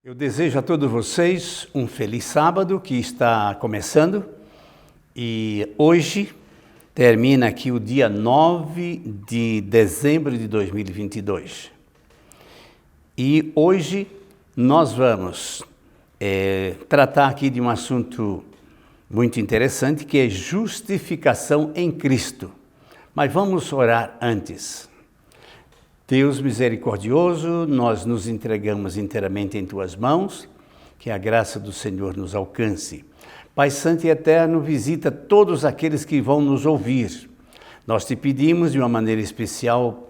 Eu desejo a todos vocês um feliz sábado que está começando e hoje termina aqui o dia 9 de dezembro de 2022. E hoje nós vamos tratar aqui de um assunto muito interessante que é justificação em Cristo. Mas vamos orar antes. Deus misericordioso, nós nos entregamos inteiramente em Tuas mãos, que a graça do Senhor nos alcance. Pai Santo e Eterno, visita todos aqueles que vão nos ouvir. Nós te pedimos de uma maneira especial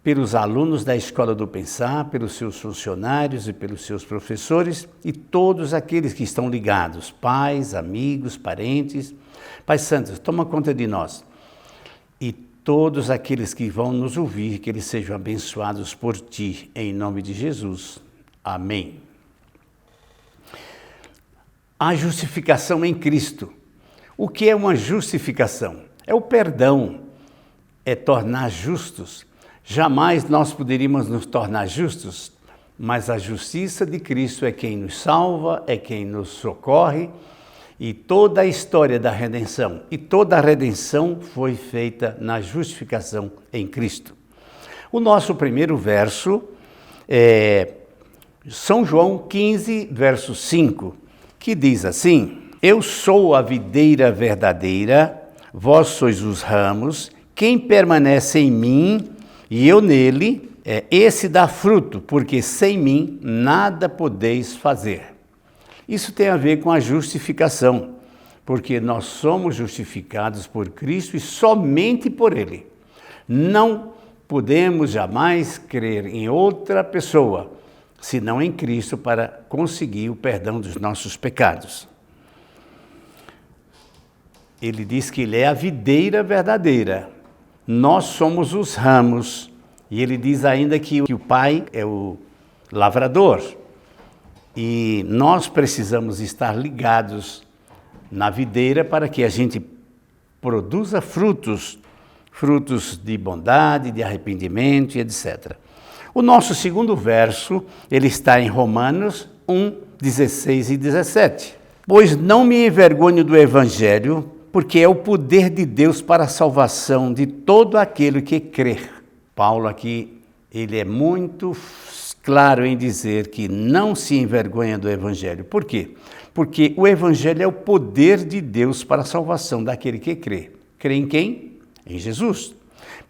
pelos alunos da Escola do Pensar, pelos seus funcionários e pelos seus professores e todos aqueles que estão ligados, pais, amigos, parentes. Pai Santo, toma conta de nós. E todos aqueles que vão nos ouvir, que eles sejam abençoados por Ti, em nome de Jesus. Amém. A justificação em Cristo. O que é uma justificação? É o perdão, é tornar justos. Jamais nós poderíamos nos tornar justos, mas a justiça de Cristo é quem nos salva, é quem nos socorre, e toda a história da redenção, e toda a redenção foi feita na justificação em Cristo. O nosso primeiro verso é São João 15, verso 5, que diz assim: Eu sou a videira verdadeira, vós sois os ramos, quem permanece em mim e eu nele, esse dá fruto, porque sem mim nada podeis fazer. Isso tem a ver com a justificação, porque nós somos justificados por Cristo e somente por Ele. Não podemos jamais crer em outra pessoa, senão em Cristo, para conseguir o perdão dos nossos pecados. Ele diz que Ele é a videira verdadeira, nós somos os ramos, e Ele diz ainda que o Pai é o lavrador. E nós precisamos estar ligados na videira para que a gente produza frutos de bondade, de arrependimento e etc. O nosso segundo verso, ele está em Romanos 1, 16 e 17. Pois não me envergonho do Evangelho, porque é o poder de Deus para a salvação de todo aquele que crer. Paulo aqui, ele é muito claro em dizer que não se envergonha do Evangelho. Por quê? Porque o Evangelho é o poder de Deus para a salvação daquele que crê. Crê em quem? Em Jesus.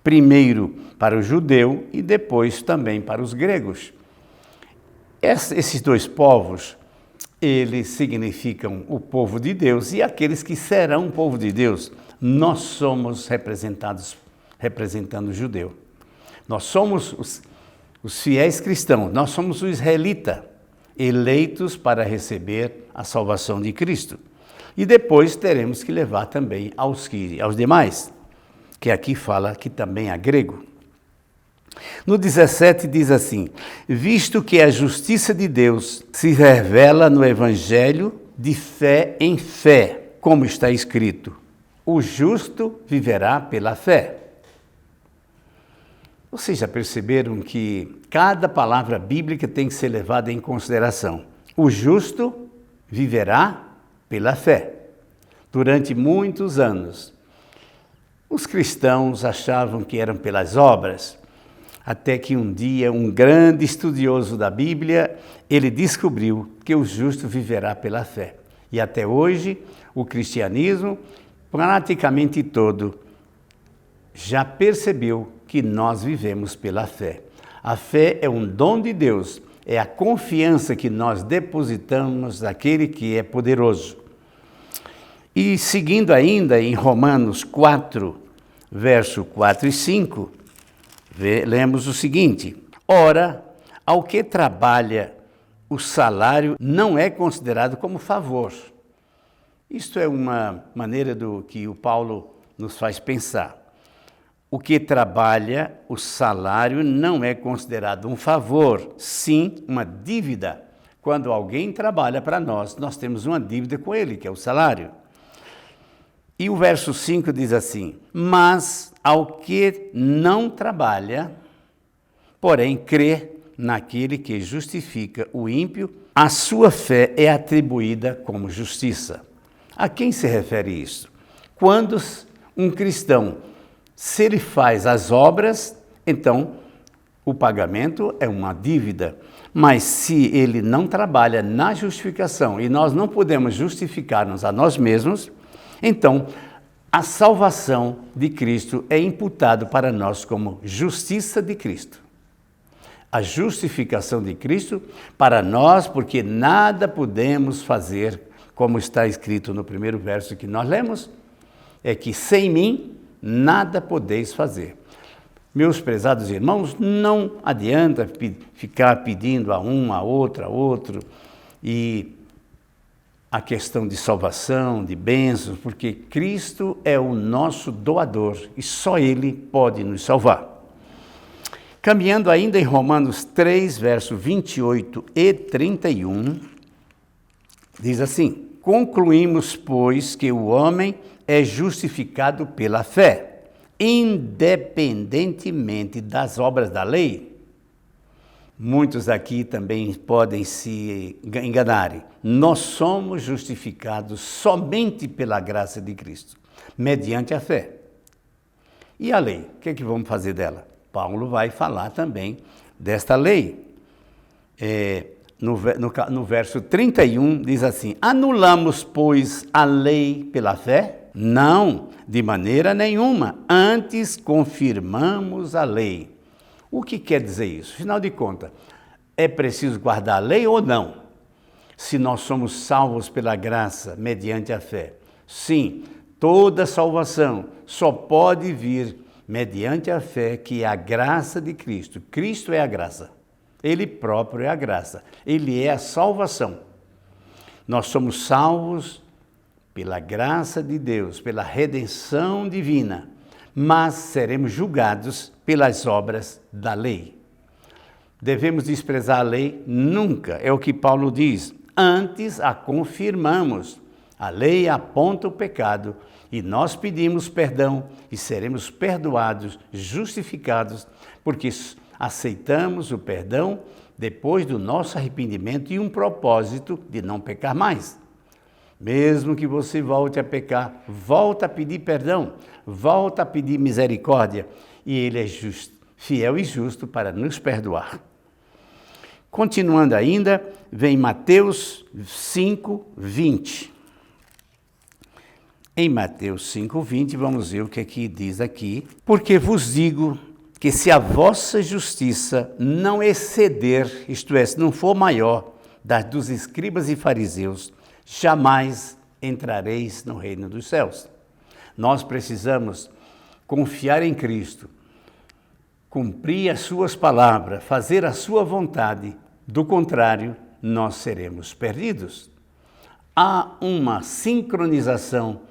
Primeiro para o judeu e depois também para os gregos. Esses dois povos, eles significam o povo de Deus e aqueles que serão o povo de Deus. Nós somos representando o judeu. Nós somos os fiéis cristãos, nós somos o israelita, eleitos para receber a salvação de Cristo. E depois teremos que levar também aos demais, que aqui fala que também é grego. No 17 diz assim: visto que a justiça de Deus se revela no Evangelho de fé em fé, como está escrito, o justo viverá pela fé. Vocês já perceberam que cada palavra bíblica tem que ser levada em consideração. O justo viverá pela fé. Durante muitos anos, os cristãos achavam que eram pelas obras, até que um dia um grande estudioso da Bíblia, ele descobriu que o justo viverá pela fé. E até hoje, o cristianismo, praticamente todo, já percebeu que nós vivemos pela fé. A fé é um dom de Deus, é a confiança que nós depositamos naquele que é poderoso. E seguindo ainda em Romanos 4, verso 4 e 5, lemos o seguinte: ora, ao que trabalha, o salário não é considerado como favor. Isto é uma maneira do que o Paulo nos faz pensar. O que trabalha, o salário não é considerado um favor, sim uma dívida. Quando alguém trabalha para nós, nós temos uma dívida com ele, que é o salário. E o verso 5 diz assim: mas ao que não trabalha, porém crê naquele que justifica o ímpio, a sua fé é atribuída como justiça. A quem se refere isso? Quando um cristão, se ele faz as obras, então o pagamento é uma dívida. Mas se ele não trabalha na justificação e nós não podemos justificar-nos a nós mesmos, então a salvação de Cristo é imputada para nós como justiça de Cristo. A justificação de Cristo para nós, porque nada podemos fazer, como está escrito no primeiro verso que nós lemos, é que sem mim nada podeis fazer. Meus prezados irmãos, não adianta ficar pedindo a um, a outro, e a questão de salvação, de bênçãos, porque Cristo é o nosso doador e só Ele pode nos salvar. Caminhando ainda em Romanos 3, versos 28 e 31, diz assim: concluímos, pois, que o homem é justificado pela fé, independentemente das obras da lei. Muitos aqui também podem se enganarem. Nós somos justificados somente pela graça de Cristo, mediante a fé. E a lei? O que é que vamos fazer dela? Paulo vai falar também desta lei. No verso 31 diz assim: anulamos, pois, a lei pela fé? Não, de maneira nenhuma, antes confirmamos a lei. O que quer dizer isso? Afinal de contas, é preciso guardar a lei ou não? Se nós somos salvos pela graça, mediante a fé. Sim, toda salvação só pode vir mediante a fé, que é a graça de Cristo. Cristo é a graça. Ele próprio é a graça. Ele é a salvação. Nós somos salvos pela graça de Deus, pela redenção divina, mas seremos julgados pelas obras da lei. Devemos desprezar a lei? Nunca. É o que Paulo diz. Antes a confirmamos. A lei aponta o pecado e nós pedimos perdão e seremos perdoados, justificados, porque aceitamos o perdão depois do nosso arrependimento e um propósito de não pecar mais. Mesmo que você volte a pecar, volta a pedir perdão, volta a pedir misericórdia, e Ele é fiel e justo para nos perdoar. Continuando ainda, vem Mateus 5, 20. Em Mateus 5, 20, vamos ver o que aqui diz aqui. Porque vos digo que se a vossa justiça não exceder, isto é, se não for maior das dos escribas e fariseus, jamais entrareis no reino dos céus. Nós precisamos confiar em Cristo, cumprir as suas palavras, fazer a sua vontade. Do contrário, nós seremos perdidos. Há uma sincronização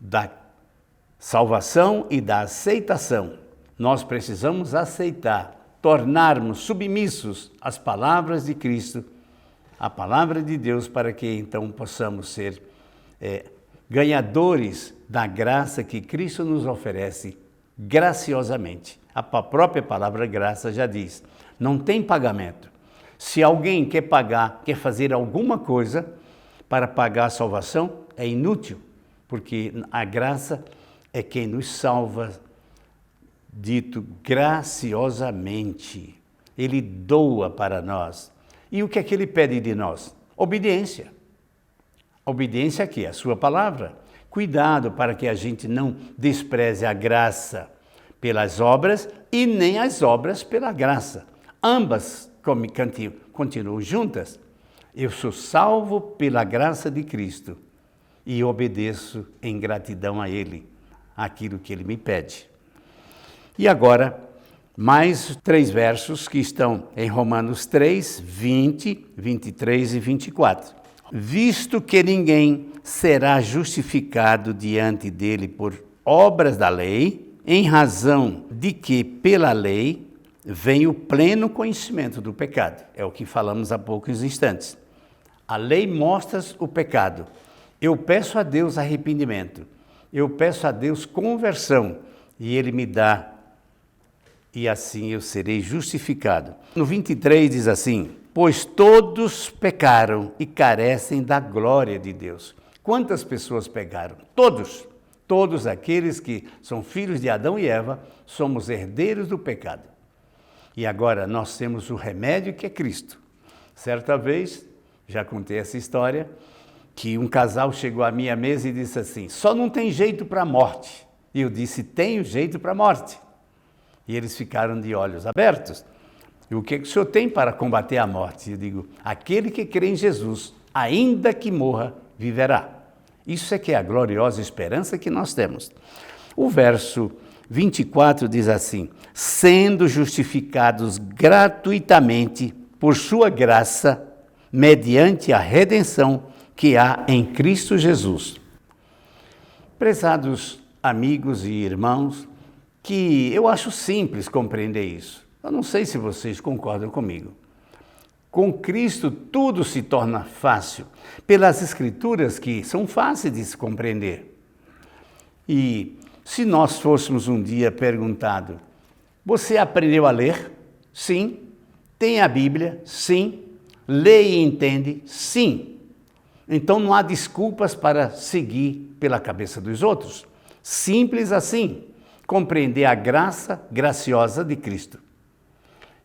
da salvação e da aceitação. Nós precisamos aceitar, tornarmos submissos às palavras de Cristo, a palavra de Deus, para que então possamos ser ganhadores da graça que Cristo nos oferece graciosamente. A própria palavra graça já diz, não tem pagamento. Se alguém quer pagar, quer fazer alguma coisa para pagar a salvação, é inútil, porque a graça é quem nos salva, dito graciosamente. Ele doa para nós. E o que é que ele pede de nós? Obediência. Obediência aqui, a sua palavra. Cuidado para que a gente não despreze a graça pelas obras e nem as obras pela graça. Ambas continuam juntas. Eu sou salvo pela graça de Cristo e obedeço em gratidão a Ele, aquilo que Ele me pede. E agora, mais 3 versos que estão em Romanos 3, 20, 23 e 24. Visto que ninguém será justificado diante dele por obras da lei, em razão de que pela lei vem o pleno conhecimento do pecado. É o que falamos há poucos instantes. A lei mostra o pecado. Eu peço a Deus arrependimento. Eu peço a Deus conversão. E Ele me dá e assim eu serei justificado. No 23 diz assim: pois todos pecaram e carecem da glória de Deus. Quantas pessoas pecaram? Todos. Todos aqueles que são filhos de Adão e Eva, somos herdeiros do pecado. E agora nós temos o remédio que é Cristo. Certa vez, já contei essa história, que um casal chegou à minha mesa e disse assim: só não tem jeito para a morte. E eu disse: tenho jeito para a morte. E eles ficaram de olhos abertos. E o que o senhor tem para combater a morte? Eu digo: aquele que crê em Jesus, ainda que morra, viverá. Isso é que é a gloriosa esperança que nós temos. O verso 24 diz assim: sendo justificados gratuitamente por sua graça, mediante a redenção que há em Cristo Jesus. Prezados amigos e irmãos, que eu acho simples compreender isso. Eu não sei se vocês concordam comigo. Com Cristo tudo se torna fácil, pelas Escrituras que são fáceis de se compreender. E se nós fôssemos um dia perguntado: você aprendeu a ler? Sim. Tem a Bíblia? Sim. Lê e entende? Sim. Então não há desculpas para seguir pela cabeça dos outros. Simples assim, compreender a graça graciosa de Cristo.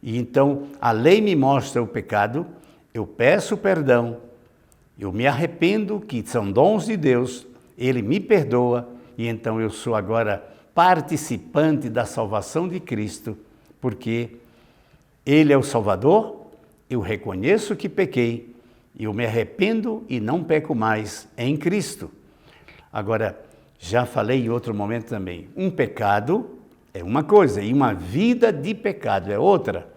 E então a lei me mostra o pecado, eu peço perdão, eu me arrependo, que são dons de Deus, Ele me perdoa, e então eu sou agora participante da salvação de Cristo, porque Ele é o Salvador, eu reconheço que pequei, eu me arrependo e não peco mais em Cristo. Agora, já falei em outro momento também, um pecado é uma coisa e uma vida de pecado é outra.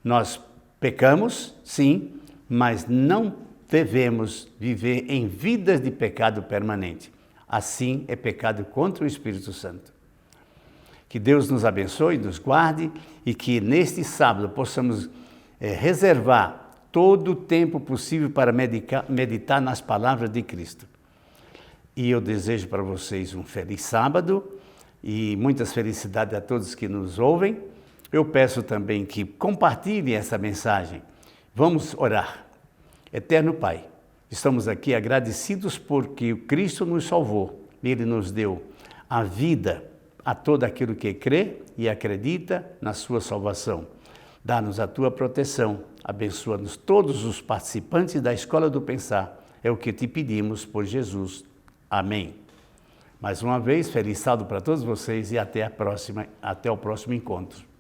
Nós pecamos, sim, mas não devemos viver em vidas de pecado permanente. Assim é pecado contra o Espírito Santo. Que Deus nos abençoe, nos guarde e que neste sábado possamos reservar todo o tempo possível para meditar nas palavras de Cristo. E eu desejo para vocês um feliz sábado e muitas felicidades a todos que nos ouvem. Eu peço também que compartilhem essa mensagem. Vamos orar. Eterno Pai, estamos aqui agradecidos porque o Cristo nos salvou. Ele nos deu a vida a todo aquilo que crê e acredita na sua salvação. Dá-nos a tua proteção, abençoa-nos todos os participantes da Escola do Pensar. É o que te pedimos por Jesus. Amém. Mais uma vez, feliz sábado para todos vocês e até o próximo encontro.